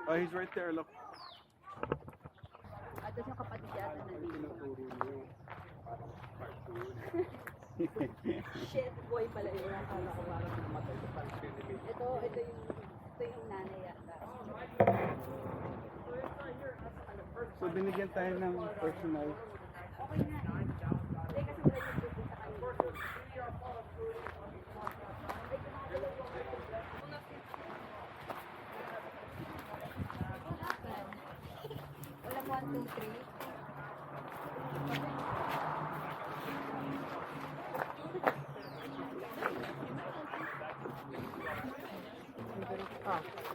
Oh, he's right there, look. At tapos yung kapatid yata nandito. Shit, boy pala yun. Akala ko parang namatay sa palpin. Ito yung nanay yata. So binigyan tayo ng personal. Okay na. Hindi kasi wala yung pupunta kami. Wala 1, 2, 3.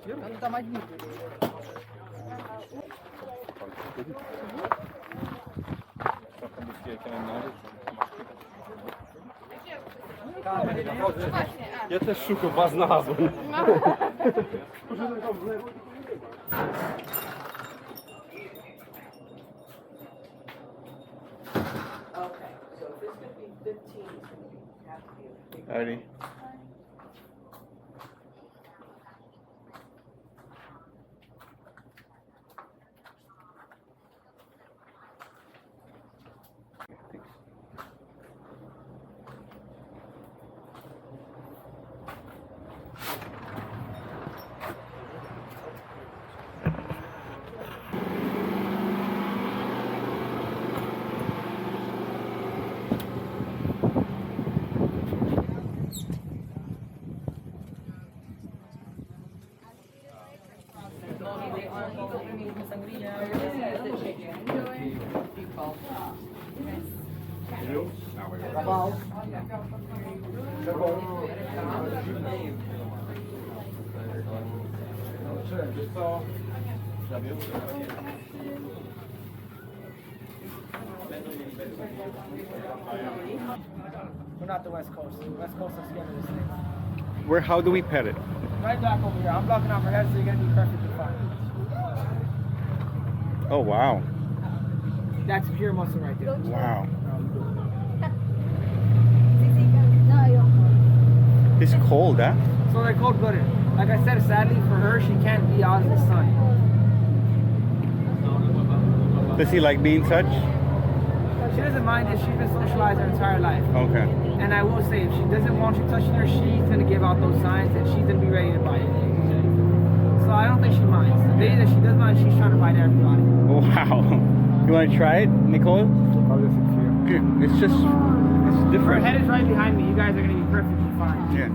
Yun, ang tamad niyo. Я теж шукав вас назву. Okay, so if this could be 15, it's going to have to be a big Alrighty. We're not the West Coast. The West Coast is scared of this thing. Where? How do we pet it? Right back over here. I'm blocking off her head, so you're going to be perfectly fine. Oh wow! That's pure muscle right there. Wow! No, ayoko. It's cold, huh? So they're cold-blooded. Like I said, sadly for her, she can't be out in the sun. Does he like being touched? She doesn't mind it. She's been socialized her entire life. Okay. And I will say, if she doesn't want you touching her, she's going to give out those signs and she's going to be ready to bite. So I don't think she minds. The day that she does mind, she's trying to bite everybody. Wow. You want to try it, Nicole? Good. It's just, it's Her different. head is right behind me. You guys are going to be perfectly fine. Yeah.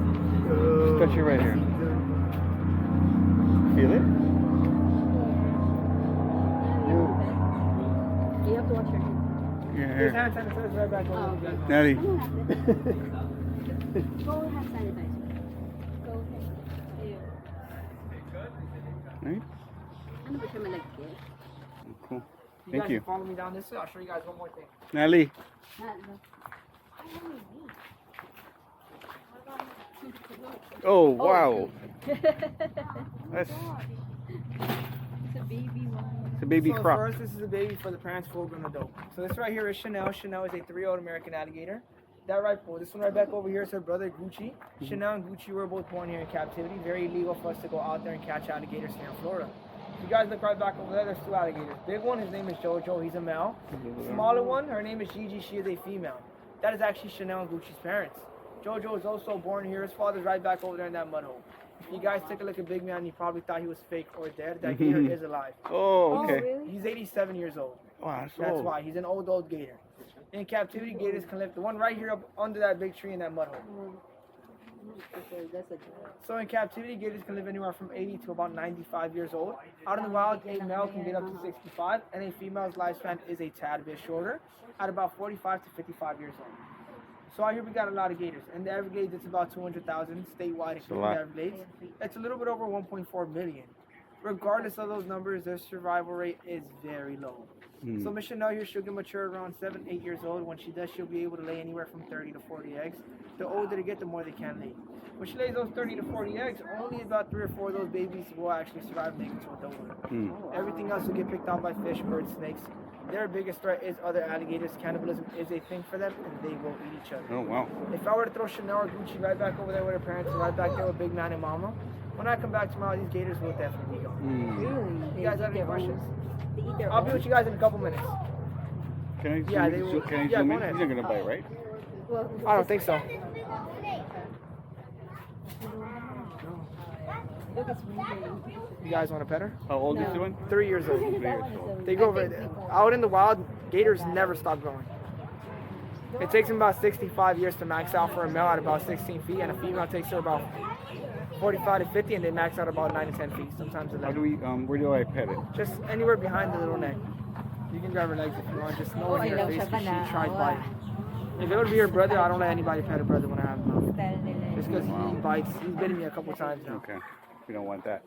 Just touch it right here. Feel it? You have to watch your hands. Yeah. Here's hand sanitizer right back over you guys. Nelly. Go have sanitizer. Go ahead. Ayun. Right? Ano ba siya malagkit? Cool. You Thank guys you. can follow me down this way. I'll show you guys one more thing. Nelly. Oh wow. That's It's a baby one. it's a baby So croc. first, this is a baby for the parents, full grown adult. So this right here is Chanel. Chanel is a 3-year-old American alligator. That right, well, this one right back over here is her brother Gucci. Chanel and Gucci were both born here in captivity. Very illegal for us to go out there and catch alligators here in Florida. If you guys look right back over there, there's 2 alligators. Big one, his name is Jojo. He's a male. Smaller one, her name is Gigi. She is a female. That is actually Chanel and Gucci's parents. Jojo is also born here. His father's right back over there in that mud hole. If you guys take a look at Big Man, you probably thought he was fake or dead. That gator is alive. Oh, okay. really? He's 87 years old. Wow, That's old. why. He's an old gator. In captivity, gators can live. The one right here up under that big tree in that mud hole. Okay, that's a joke. So in captivity, gators can live anywhere from 80 to about 95 years old. Out in the wild, a male can get up to 65, and a female's lifespan is a tad bit shorter, at about 45 to 55 years old. So out here we got a lot of gators. In the Everglades, it's about 200,000 statewide, including the Everglades. It's a little bit over 1.4 million. Regardless of those numbers, their survival rate is very low. So Miss Chanel here, she'll get mature around 7, 8 years old. When she does, she'll be able to lay anywhere from 30 to 40 eggs. The older they get, the more they can lay. When she lays those 30 to 40 eggs, only about 3 or 4 of those babies will actually survive and make it to adulthood. Everything else will get picked off by fish, birds, snakes. Their biggest threat is other alligators. Cannibalism is a thing for them, and they will eat each other. Oh wow. If I were to throw Chanel or Gucci right back over there with her parents, and right back there with Big Man and Mama, when I come back tomorrow, these gators will definitely go. Really? You guys have any questions? They eat their I'll be own? with you guys in a couple minutes. Can I zoom Yeah, in? they will- Can I yeah, zoom go in? ahead. He's not gonna bite, right? Well, I don't think so. look, it's moving. You guys want to pet her? How old is No. the one? 3 years old. 3 years That one is old. They go over out in the wild. Gators never stop growing. It takes them about 65 years to max out for a male at about 16 feet, and a female takes her about 45 to 50, and they max out about 9 to 10 feet, sometimes How 11. do we, where do I pet it? Just anywhere behind the little neck. You can grab her legs if you want, just no one Okay near her lang face siya because ka na. she tries Oo, bite. If it would be her brother, I don't let anybody pet her brother when I have him out. Style nila yun. Just because he bites. He's bitten me a couple times now. Okay. We don't want that.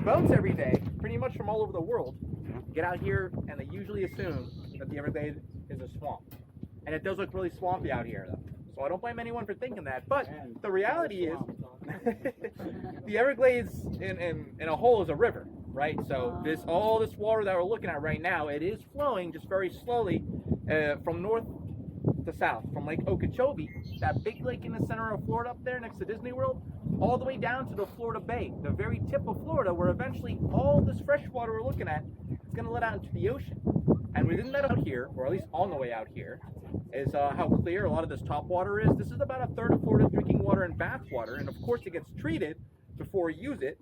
boats every day, pretty much from all over the world, get out here and they usually assume that the Everglades is a swamp. And it does look really swampy out here, though. So I don't blame anyone for thinking that. But the reality is, the Everglades in a whole is a river, right? So all this water that we're looking at right now, it is flowing just very slowly from north to south, from Lake Okeechobee, that big lake in the center of Florida up there next to Disney World, all the way down to the Florida Bay, the very tip of Florida, where eventually all this fresh water we're looking at is going to let out into the ocean. And within that out here, or at least on the way out here, is how clear a lot of this top water is. This is about a third of Florida's drinking water and bath water, and of course it gets treated before we use it.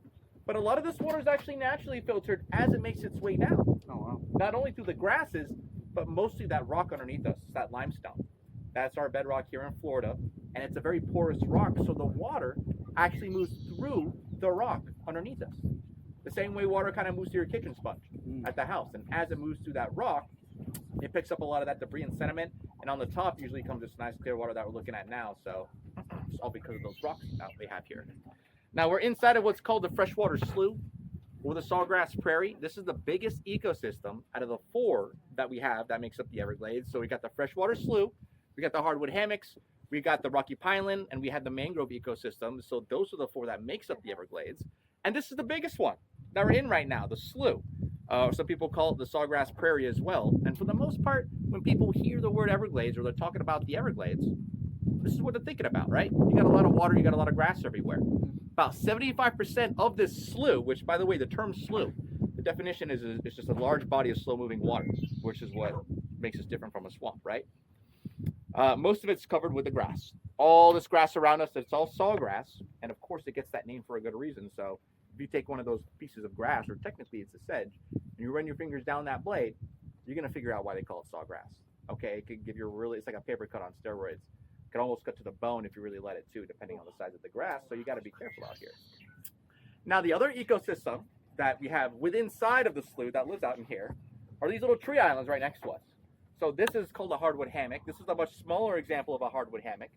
But a lot of this water is actually naturally filtered as it makes its way down. Oh, wow. Not only through the grasses, but mostly that rock underneath us, that limestone. That's our bedrock here in Florida, and it's a very porous rock, so the water actually moves through the rock underneath us. The same way water kind of moves through your kitchen sponge at the house, and as it moves through that rock, it picks up a lot of that debris and sediment, and on the top usually comes this nice clear water that we're looking at now, so it's all because of those rocks that we have here. Now we're inside of what's called the freshwater slough, or the sawgrass prairie. This is the biggest ecosystem out of the 4 that we have that makes up the Everglades. So we got the freshwater slough, we got the hardwood hammocks, we got the rocky pineland, and we had the mangrove ecosystem. So those are the 4 that makes up the Everglades. And this is the biggest one that we're in right now, the slough. Some people call it the sawgrass prairie as well. And for the most part, when people hear the word Everglades or they're talking about the Everglades, this is what they're thinking about, right? You got a lot of water, you got a lot of grass everywhere. About 75% of this slough, which by the way, the term slough, the definition is it's just a large body of slow moving water, which is what makes us different from a swamp, right? Most of it's covered with the grass. All this grass around us, it's all sawgrass. And of course it gets that name for a good reason. So if you take one of those pieces of grass, or technically it's a sedge, and you run your fingers down that blade, you're going to figure out why they call it sawgrass. Okay, it could give you it's like a paper cut on steroids. It can almost cut to the bone if you really let it too, depending on the size of the grass. So you got to be careful out here. Now the other ecosystem that we have within side of the slough that lives out in here are these little tree islands right next to us. So this is called a hardwood hammock. This is a much smaller example of a hardwood hammock.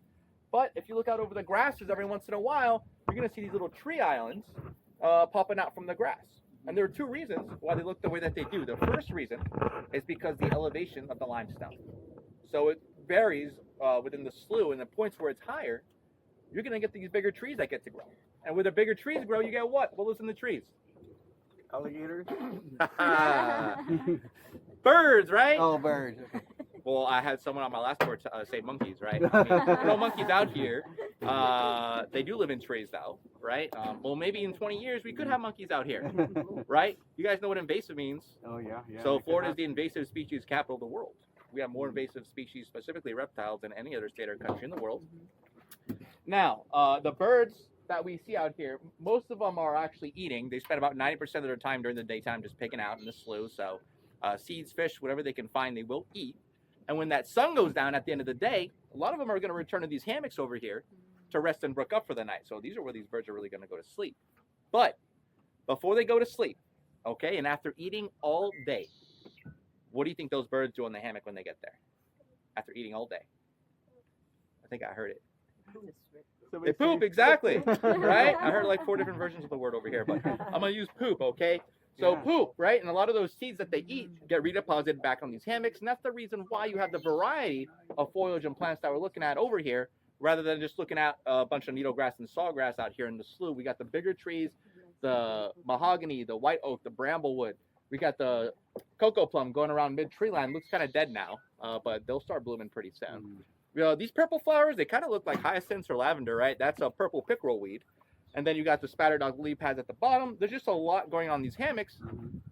But if you look out over the grasses every once in a while, you're going to see these little tree islands popping out from the grass. And there are 2 reasons why they look the way that they do. The first reason is because the elevation of the limestone. So it varies within the slough, and the points where it's higher, you're going to get these bigger trees that get to grow. And where the bigger trees grow, you get what? What lives in the trees? Alligators? Birds, right? Oh, birds. Okay. Well, I had someone on my last tour say monkeys, right? I mean, no monkeys out here. They do live in trees, though, right? Well, maybe in 20 years we could have monkeys out here, right? You guys know what invasive means. Oh, yeah. So Florida is the invasive species capital of the world. We have more invasive species, specifically reptiles, than any other state or country in the world. Now, the birds that we see out here, most of them are actually eating. They spend about 90% of their time during the daytime just picking out in the slough. So seeds, fish, whatever they can find, they will eat. And when that sun goes down at the end of the day, a lot of them are going to return to these hammocks over here to rest and brook up for the night. So these are where these birds are really going to go to sleep. But before they go to sleep, okay, and after eating all day, what do you think those birds do in the hammock when they get there? After eating all day? I think I heard it. They poop, exactly, right? I heard like 4 different versions of the word over here, but I'm going to use poop, okay? So poop, right? And a lot of those seeds that they eat get redeposited back on these hammocks, and that's the reason why you have the variety of foliage and plants that we're looking at over here, rather than just looking at a bunch of needle grass and sawgrass out here in the slough. We got the bigger trees, the mahogany, the white oak, the bramblewood. We got the cocoa plum going around mid-tree line. Looks kind of dead now, but they'll start blooming pretty soon. These purple flowers, they kind of look like hyacinths or lavender, right? That's a purple pickerel weed. And then you got the spattered-dog lily pads at the bottom. There's just a lot going on in these hammocks.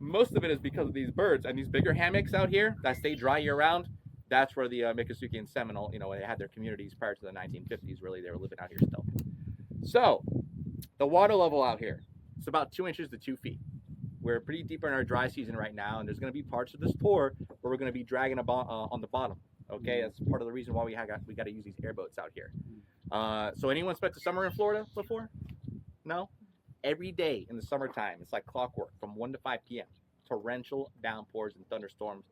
Most of it is because of these birds. And these bigger hammocks out here that stay dry year-round, that's where the Miccosukee and Seminole, they had their communities prior to the 1950s, really. They were living out here still. So, the water level out here, it's about 2 inches to 2 feet. We're pretty deep in our dry season right now, and there's going to be parts of this tour where we're going to be dragging on the bottom. Okay, that's part of the reason why we got to use these airboats out here. So anyone spent the summer in Florida before? No? Every day in the summertime, it's like clockwork from 1 to 5 p.m. Torrential downpours and thunderstorms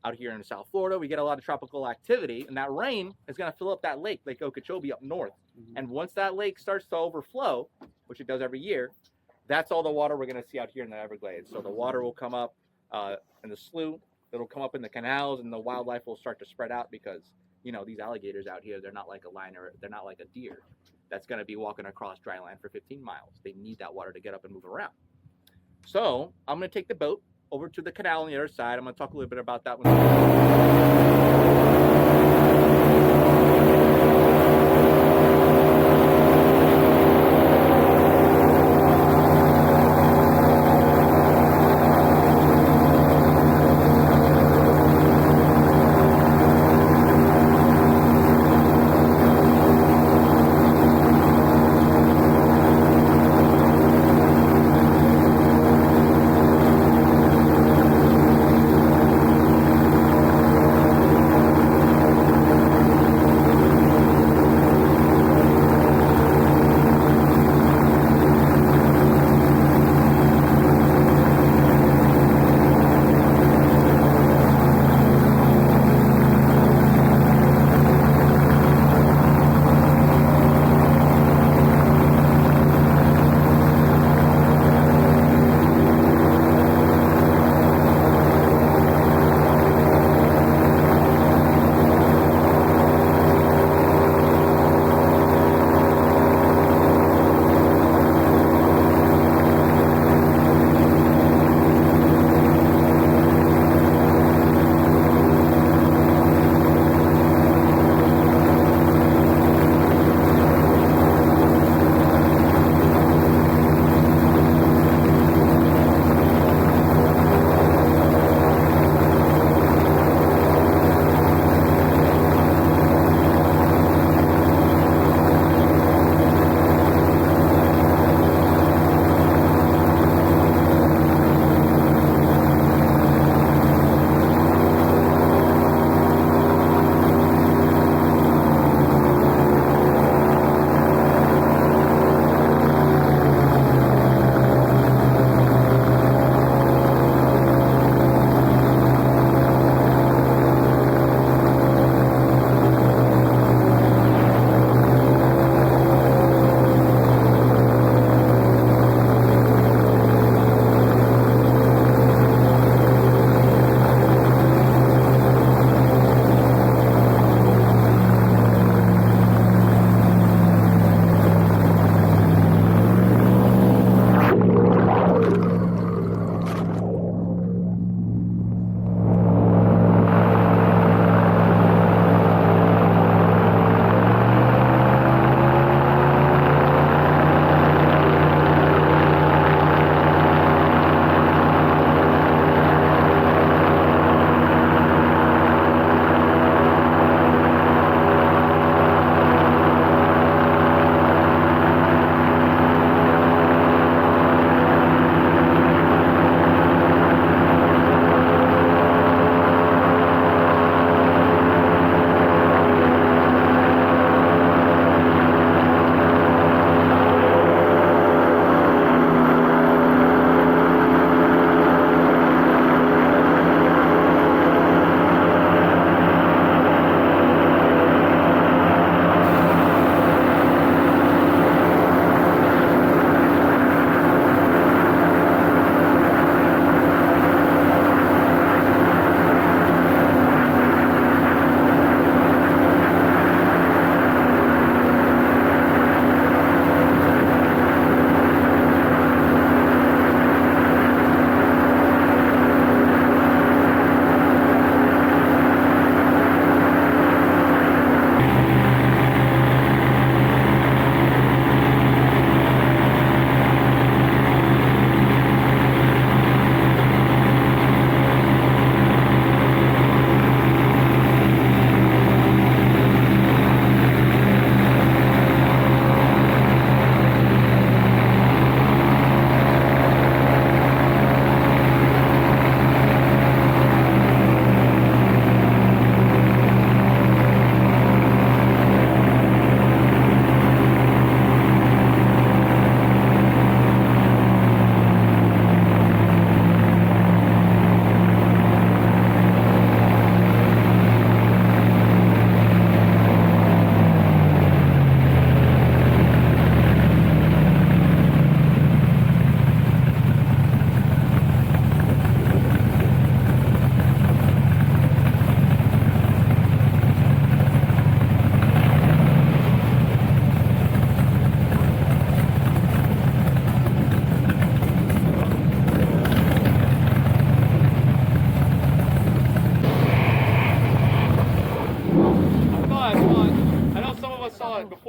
out here in South Florida. We get a lot of tropical activity, and that rain is going to fill up that Lake Okeechobee up north. And once that lake starts to overflow, which it does every year, That's all the water we're going to see out here in the Everglades. So the water will come up in the slough. It'll come up in the canals, and the wildlife will start to spread out because, you know, these alligators out here, they're not like a lion or they're not like a deer that's going to be walking across dry land for 15 miles. They need that water to get up and move around. So I'm going to take the boat over to the canal on the other side. I'm going to talk a little bit about that one.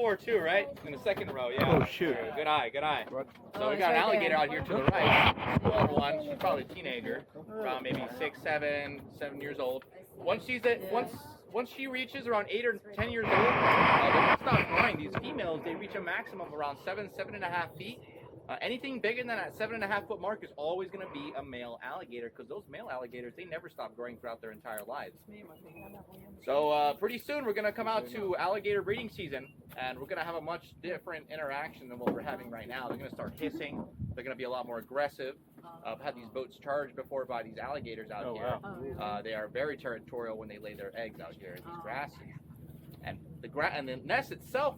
more too, right? In the second row, yeah. Oh, shoot. Good eye, good eye. So Oh, we it's got an right alligator there. out here to the right. Smaller one. She's probably a teenager, around maybe 6, 7 years old. Once she reaches around 8 or 10 years old, they can stop growing. These females, they reach a maximum of around 7.5 feet. Anything bigger than that 7.5 foot mark is always going to be a male alligator, because those male alligators, they never stop growing throughout their entire lives. So pretty soon we're going to come out to alligator breeding season, and we're going to have a much different interaction than what we're having right now. They're going to start hissing. They're going to be a lot more aggressive. I've had these boats charged before by these alligators out here. Wow. They are very territorial when they lay their eggs out here in these grasses. And the nest itself,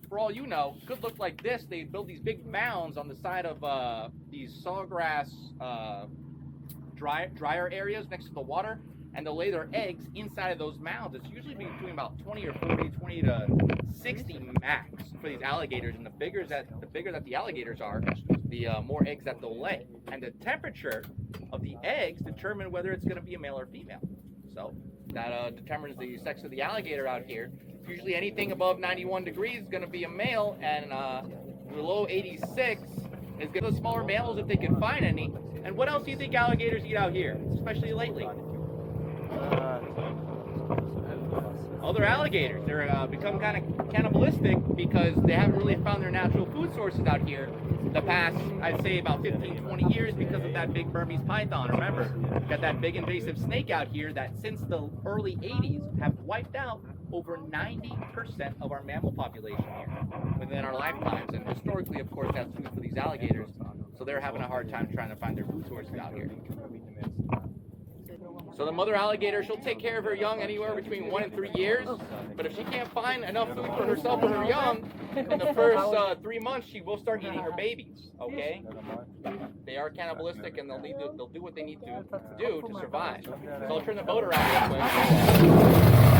for all you know, could look like this. They build these big mounds on the side of these sawgrass drier areas next to the water, and they'll lay their eggs inside of those mounds. It's usually between about 20 or 40, 20 to 60 max for these alligators, and the bigger that the alligators are, the more eggs that they'll lay. And the temperature of the eggs determine whether it's going to be a male or female. So that determines the sex of the alligator out here. Usually anything above 91 degrees is going to be a male, and below 86 is going to the smaller males if they can find any. And what else do you think alligators eat out here, especially lately? Other alligators. They're become kind of cannibalistic because they haven't really found their natural food sources out here the past, I'd say, about 15, 20 years because of that big Burmese python. Remember, we've got that big invasive snake out here that since the early 80s have wiped out over 90% of our mammal population here within our lifetimes. And historically, of course, that's food for these alligators. So they're having a hard time trying to find their food sources out here. So the mother alligator, she'll take care of her young anywhere between 1 and 3 years. But if she can't find enough food for herself or her young, in the first 3 months, she will start eating her babies. Okay? They are cannibalistic, and they'll do what they need to do to survive. So I'll turn the boat around real quick.